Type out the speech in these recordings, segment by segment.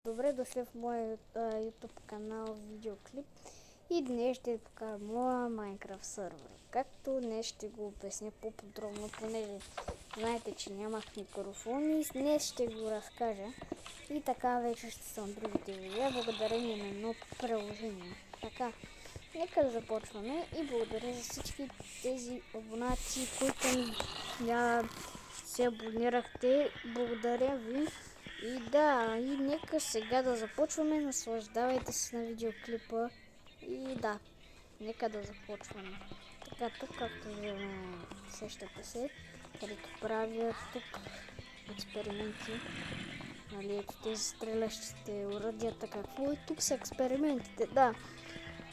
Добре дошли в моя YouTube канал Видеоклип и днес ще ви покажа моя Minecraft сервер. Както днес ще го обясня по-подробно, понеже знаете, че нямах микрофон и днес ще го разкажа. И така вече ще съм другите видеа, благодарение на едно приложение. Така, нека да започваме и благодаря за всички тези абонати, които се абонирахте. Благодаря ви. И да, и нека сега да започваме. Наслаждавайте се на видеоклипа. И да, нека да започваме. Така, тук както сещате се, където правя тук експерименти. Нали, ето тези стрелящите оръдията, какво е? Тук са експериментите, да.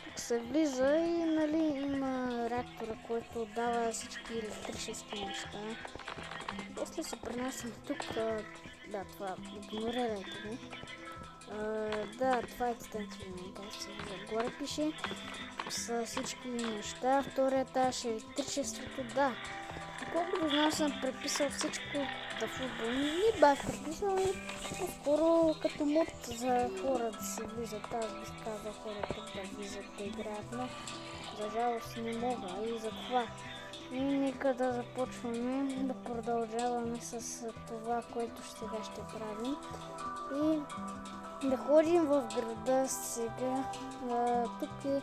Тук се влиза и нали има реактора, който дава всички електрически неща. После се пренасям тук. Да, това игнорирайте го. Да, това е екстенсивен, както се вижда. Горе пише с всички неща. Втория етаж, електричеството, да. Колкото знам, съм преписал всичко за футбол. Не бях преписал и по-скоро като мод за хора да се влизат. Аз бих казал хора тук да влизат да играят, но за жалост не мога и за това. И нека да започваме да продължаваме с това, което сега ще правим. И да ходим в града сега. Тук е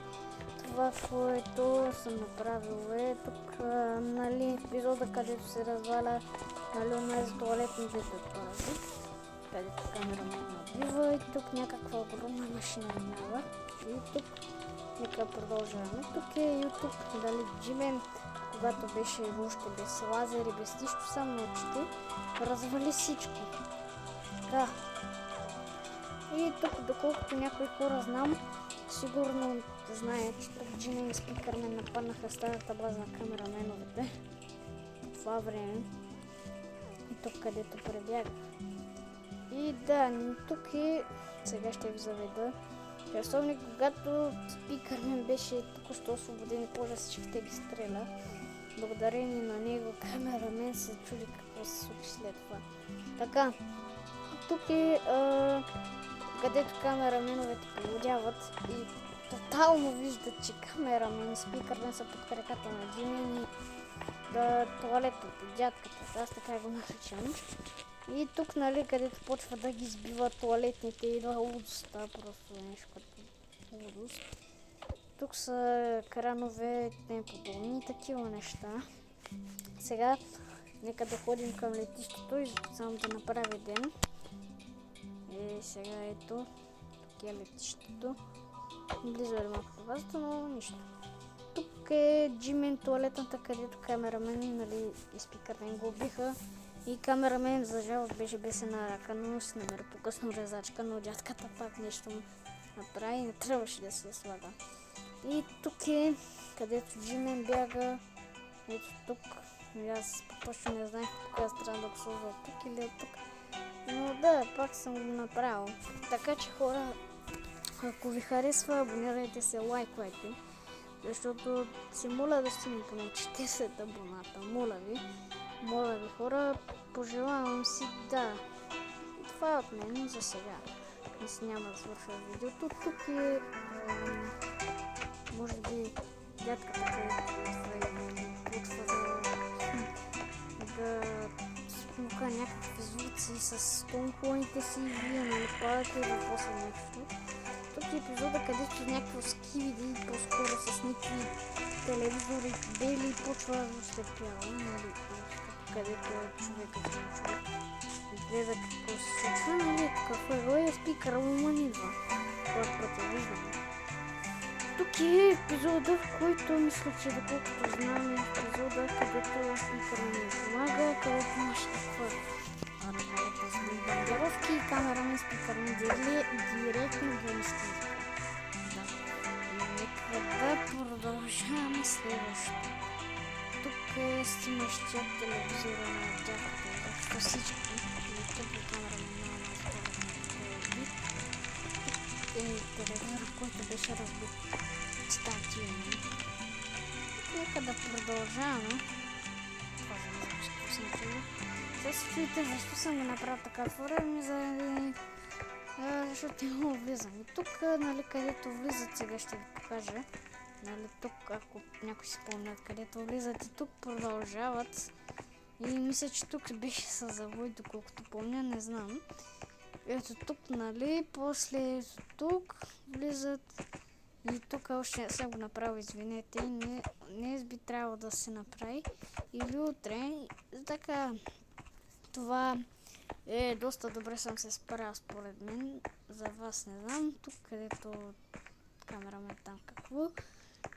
това, което съм направил. Тук, нали, епизода, където се разваля, нали, онези туалетните пази, където камераман набива и тук някаква огромна машина минава. И тук нека продължаваме. Тук е YouTube, дали Джимен, когато беше въобще без лазери, без нищо, само научите, развали всичко. Така. И тук, доколкото някои хора знам, сигурно знаят, че тук Джимен и Спикърмен нападнаха старата база на камераменовете в това време. И тук, където пребягах. И да, тук е, сега ще ви заведа. Часовник, когато Спикърмен беше току-що освободен и почва всичките ги стреля. Благодарение на него камерамен се чуди какво се случи след това. Така, тук е където камераменовете полудяват и тотално виждат, че камерамен и Спикърмен са под краката на Джимен и туалетната, дядката, аз така го наричам. И тук, нали, където почва да ги избива туалетните, идва лудостта, просто нещо като лудост. Тук са кранове, подобни и такива неща. Сега, нека да ходим към летището и само да направя ден. И сега ето, тук е летището. Близо е малко до базата, но нищо. Тук е Джимен, туалетната, където камерамен, нали, и Спикърмен го убиха. И камерамен, за жалост, беше без една ръка, но си намери по-късно резачка, но дядката пак нещо направи и не трябваше да се слага. И тук е, където Джимен бяга, ето тук, аз точно не знаех тук аз трябва да го сложа тук или от тук, но да, пак съм го направил. Така че хора, ако ви харесва, абонирайте се, лайквайте, защото се моля да стигне поне 40 абоната, моля ви хора, пожелавам си да. Това е от мен за сега. Мисля, няма да свършва видеото. Тук е може би дядката, където почва да смука някакви звуци с тонклоните си и вие нали падате и да после нещо. Тук е епизода, където някакво скивиди, по-скоро с никакви телевизори бели почва да ослепява, нали, където човекът случва. И гледа какво се случва, нали, какво е Спикъра му идва. Който път я виждаме. Тук е епизода, в който мисля, че доколкото знам е епизода, където Спикъра ми помага, където имаш такова бомбардировки и камерамен Спикъра ми директно ги изтизва. Да. И нека да продължаваме следващото. Тук е снимащия телевизора на дядката, защото всички тук е камерамен на разбит. Тук е телевизор, който беше разбит. Статия. Нека да продължаваме. Това за да започна. С фите, защо съм го направил така? Отворя ми за защото няма влизам. И тук, нали, където влизат, сега ще ви покажа. Нали, тук, ако някой си спомнят, където влизат и тук продължават. И мисля, че тук беше с завой, доколкото помня, не знам. Ето тук, нали, после ето тук влизат. И тук още не съм го направил, извинете. И днес би трябвало да се направи. Или утре. Така, това доста добре съм се справил според мен. За вас не знам. Тук, където камерамен там какво.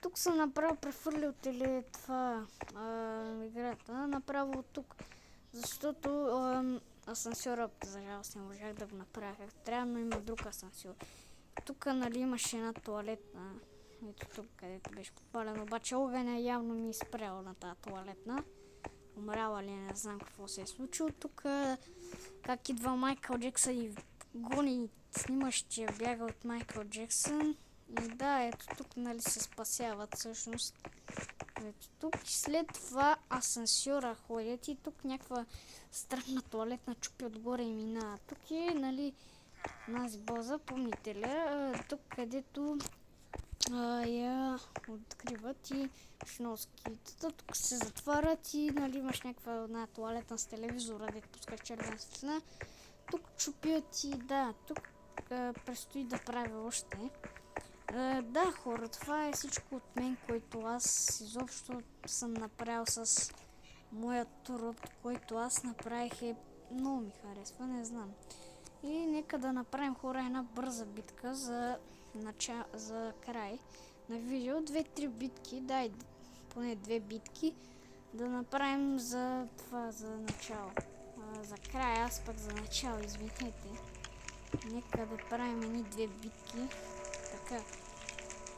Тук съм направил прехвърлил това играта. Направо от тук. Защото асансьора, за жалост, не можах да го направя как трябва, но има друг асансьор. Тук, нали, имаше една туалетна. Ето тук, където беше подпален. Обаче огъня явно ми изпрял на тази туалетна. Умряла ли, не знам какво се е случило. Тук как идва Майкъл Джексън и гони снимащия, бяга от Майкъл Джексън. И да, ето тук, нали, се спасяват всъщност. Ето тук и след това асансьора ходят и тук някаква странна туалетна чупи отгоре и мина. Тук е, нали, тази боза, помните ли? Тук, където я откриват и шноските. Тук се затварят и, нали, имаш някаква една туалетна с телевизора, дето пускаш червена светлина. Тук чупят и да, тук предстои да правя още. Да, хора, това е всичко от мен, който аз изобщо съм направил с моят труд, който аз направих, много ми харесва, не знам. И нека да направим, хора, една бърза битка за край на видео. 2-3 битки, дай поне 2 битки да направим за това, за начало. За край, аз пък за начало, извинете. Нека да правим едни 2 битки. Така,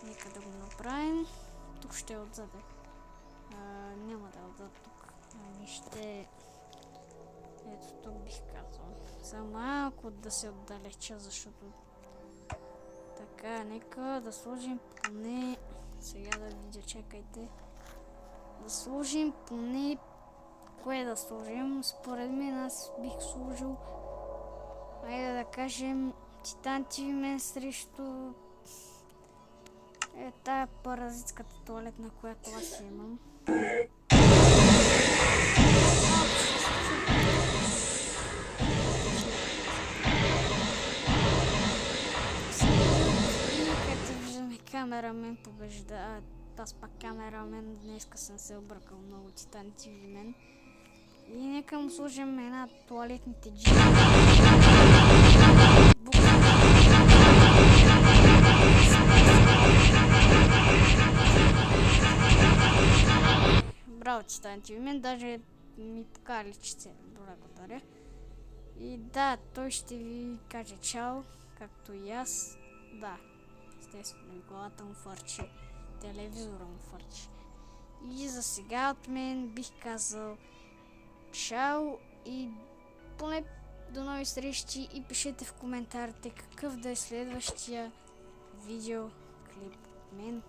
нека да го направим. Тук ще е отзаде. Няма да е отзад тук. Ще... Ето тук бих казал. Само малко да се отдалеча, защото... Така, нека да сложим поне... Сега да видя, чакайте. Да сложим поне... Кое да сложим? Според мен аз бих сложил... Айде да кажем... Титан TV мен срещу... Тая паразитската туалетна, която аз имам. Камерамен побежда. Аз пак камерамен. Днеска съм се объркал много. Титан TV мен. И нека му сложим една туалетните джини. Браво, Титан TV мен. Даже ми покажа че се благодаря. И да, той ще ви каже чао, както и аз. Да. Естествено, главата му фърчи, телевизора му фърчи. И за сега от мен бих казал чао и поне до нови срещи и пишете в коментарите какъв да е следващия видеоклип от мен.